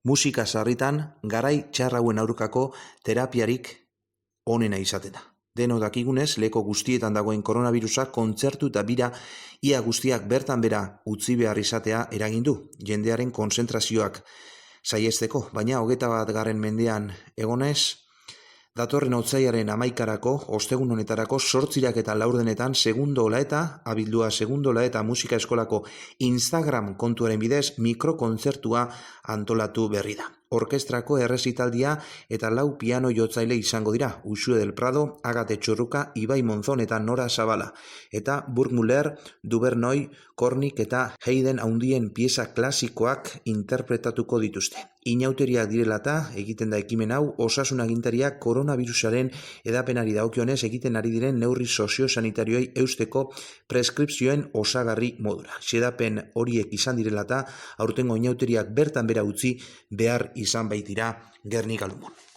musika sarritan garai txarrauen aurkako terapiarik onena izaten da. Deno dakigunez, leko guztietan dagoen koronavirusak kontzertu eta bira ia guztiak bertan bera utzi behar izatea eragin du, jendearen konzentrazioak saiesteko, baina 21. mendean egonez, datorren otsaiaren 11. ostegun honetarako 8 eta 4 segundo ola eta abildua segundo ola eta musika eskolako Instagram kontuaren bidez mikrokontzertua antolatu berri da. Orkestrako errezitaldia eta 4 piano jotzaile izango dira, Uxue del Prado, Agate Txurruka, Ibai Monzon eta Nora Zabala, eta Burgmüller, Dubernoi, Kornik eta Haydn handien pieza klasikoak interpretatuko dituzte. Inauteriak direlata egiten da ekimen hau, osasun agintariak koronavirusaren edapenari dagokionez egiten ari diren neurri soziosanitarioei eusteko preskripzioen osagarri modura. Xedapen horiek izan direlata, aurtengo inauteriak bertan bera utzi behar izan baitira Gernika Lumon.